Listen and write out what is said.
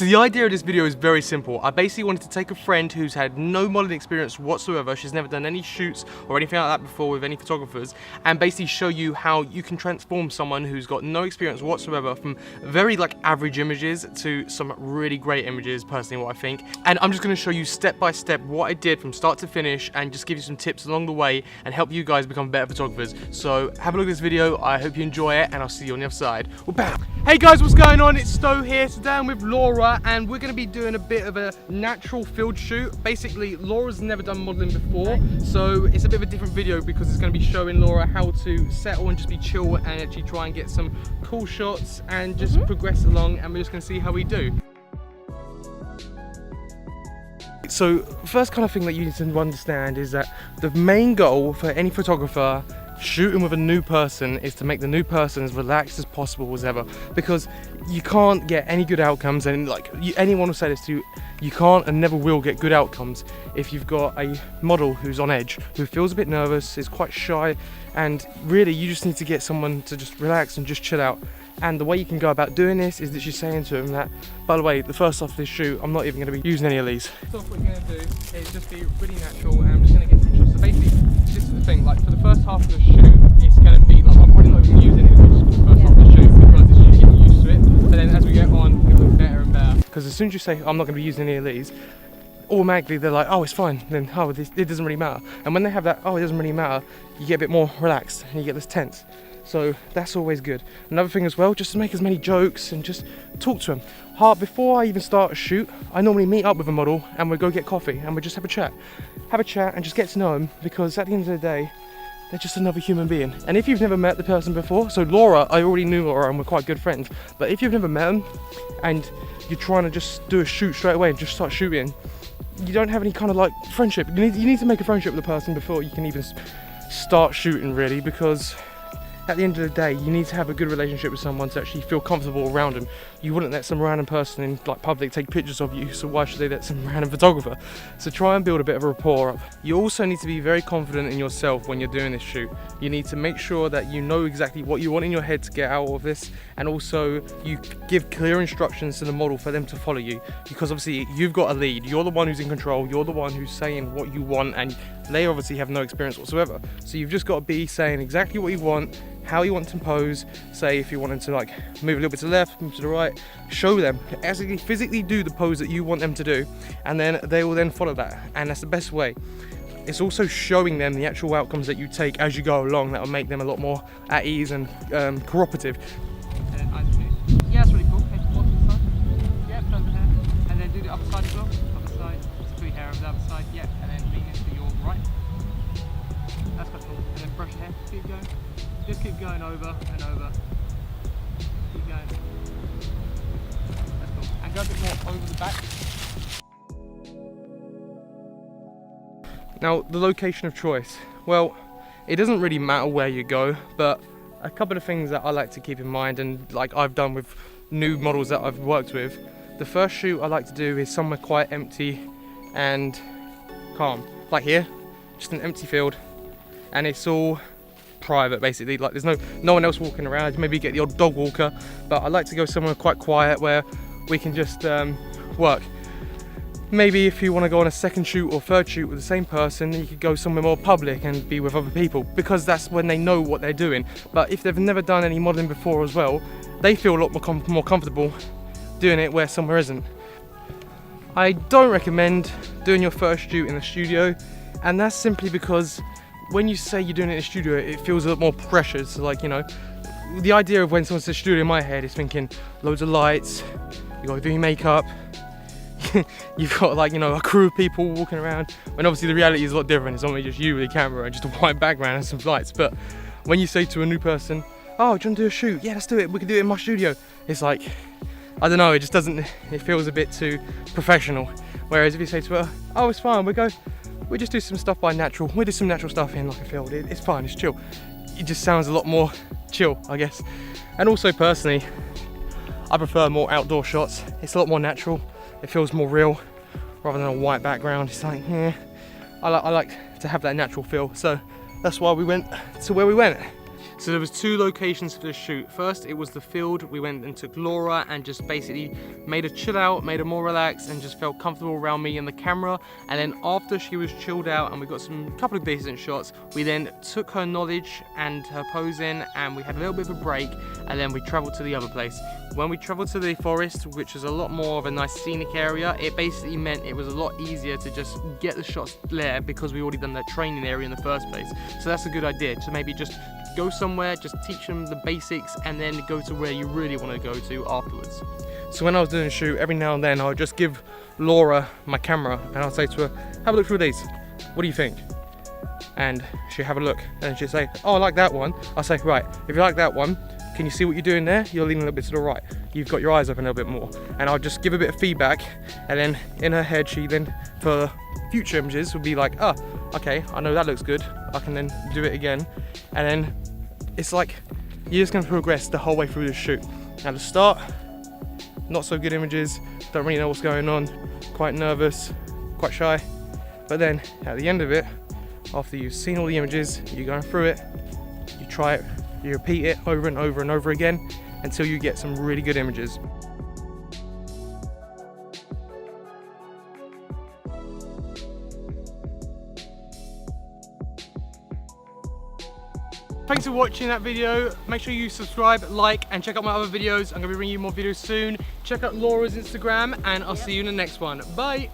So the idea of this video is very simple. I basically wanted to take a friend who's had no modeling experience whatsoever, she's never done any shoots or anything like that before with any photographers, and basically show you how you can transform someone who's got no experience whatsoever from very like average images to some really great images, personally what I think. And I'm just going to show you step by step what I did from start to finish and just give you some tips along the way and help you guys become better photographers. So have a look at this video, I hope you enjoy it, and I'll see you on the other side. Well, bam! Hey guys, what's going on? It's Stowe here. Today I'm with Laura and we're going to be doing a bit of a natural field shoot. Basically, Laura's never done modelling before, so it's a bit of a different video because it's going to be showing Laura how to settle and just be chill and actually try and get some cool shots and just progress along, and we're just going to see how we do. So, first kind of thing that you need to understand is that the main goal for any photographer shooting with a new person is to make the new person as relaxed as possible as ever, because you can't get any good outcomes, and like anyone will say this to you, you can't and never will get good outcomes if you've got a model who's on edge, who feels a bit nervous, is quite shy, and really you just need to get someone to just relax and just chill out. And the way you can go about doing this is literally saying to them that, by the way, the first off this shoot, I'm not even going to be using any of these. So what we're going to do is just be really natural, and I'm just going to get some shots. So basically, this is the thing, like for the first half of the shoot, it's going to be like, I'm probably not even using it just for the first half of the shoot, because this you're getting used to it. But then as we get on, it'll look better and better. Because as soon as you say, I'm not going to be using any of these, automatically they're like, oh, it's fine, then oh, it doesn't really matter. And when they have that, oh, it doesn't really matter, you get a bit more relaxed and you get less tense. So that's always good. Another thing as well, just to make as many jokes and just talk to them. Before I even start a shoot, I normally meet up with a model and we go get coffee and we just have a chat and just get to know them, because at the end of the day, they're just another human being. And if you've never met the person before, so Laura, I already knew Laura and we're quite good friends, but if you've never met them and you're trying to just do a shoot straight away and just start shooting, you don't have any kind of like friendship. You need to make a friendship with the person before you can even start shooting, really, because at the end of the day, you need to have a good relationship with someone to actually feel comfortable around them. You wouldn't let some random person in like public take pictures of you, so why should they let some random photographer? So try and build a bit of a rapport up. You also need to be very confident in yourself when you're doing this shoot. You need to make sure that you know exactly what you want in your head to get out of this, and also you give clear instructions to the model for them to follow you, because obviously you've got a lead. You're the one who's in control, you're the one who's saying what you want, and they obviously have no experience whatsoever. So you've just got to be saying exactly what you want, how you want to pose. Say if you wanted to like move a little bit to the left, move to the right, show them, actually physically do the pose that you want them to do, and then they will then follow that, and that's the best way. It's also showing them the actual outcomes that you take as you go along that will make them a lot more at ease and cooperative. Yeah, that's really cool. Head to the side. Yeah, turn the hair. And then do the other side as well. Other side. Just your hair over the other side. Yeah, and then lean into your right. That's quite cool. And then brush your hair. Keep going. Just keep going over and over. Keep going. That's cool. And go a bit more over the back. Now, the location of choice. Well, it doesn't really matter where you go, but a couple of things that I like to keep in mind, and like I've done with new models that I've worked with. The first shoot I like to do is somewhere quite empty and calm. Like here, just an empty field, and it's all private basically. Like there's no one else walking around. Maybe get the odd dog walker, but I like to go somewhere quite quiet where we can just work. Maybe if you want to go on a second shoot or third shoot with the same person, you could go somewhere more public and be with other people, because that's when they know what they're doing. But if they've never done any modelling before as well, they feel a lot more comfortable doing it where somewhere isn't. I don't recommend doing your first shoot in the studio, and that's simply because when you say you're doing it in the studio, it feels a lot more pressured. So like, you know, the idea of when someone says studio in my head is thinking loads of lights, you got to do your makeup, you've got like, you know, a crew of people walking around, when obviously the reality is a lot different. It's only just you with a camera and just a white background and some lights. But when you say to a new person, oh, do you want to do a shoot? Yeah, let's do it, we can do it in my studio. It's like, I don't know, it just doesn't, it feels a bit too professional. Whereas if you say to her, oh, it's fine, we just do some stuff by natural, we do some natural stuff in like a field, it's fine, it's chill. It just sounds a lot more chill, I guess. And also personally, I prefer more outdoor shots. It's a lot more natural. It feels more real rather than a white background. It's like, yeah, I like to have that natural feel. So that's why we went to where we went. So there was 2 locations for the shoot. First, it was the field. We went and took Laura and just basically made her chill out, made her more relaxed, and just felt comfortable around me and the camera. And then after she was chilled out and we got some couple of decent shots, we then took her knowledge and her posing, and we had a little bit of a break, and then we traveled to the other place. When we traveled to the forest, which was a lot more of a nice scenic area, it basically meant it was a lot easier to just get the shots there because we already done that training area in the first place. So that's a good idea, to maybe just go somewhere, just teach them the basics, and then go to where you really want to go to afterwards. So when I was doing a shoot, every now and then I would just give Laura my camera and I'd say to her, have a look through these, what do you think? And she'd have a look and she'd say, oh, I like that one. I'll say, right, if you like that one, can you see what you're doing there? You're leaning a little bit to the right. You've got your eyes open a little bit more. And I'll just give a bit of feedback, and then in her head, she then, for future images, would be like, oh, okay, I know that looks good. I can then do it again. And then it's like, you're just gonna progress the whole way through the shoot. At the start, not so good images, don't really know what's going on, quite nervous, quite shy. But then at the end of it, after you've seen all the images, you're going through it, you try it, you repeat it over and over and over again until you get some really good images. Thanks for watching that video. Make sure you subscribe, like, and check out my other videos. I'm going to be bringing you more videos soon. Check out Laura's Instagram, and I'll see you in the next one. Bye!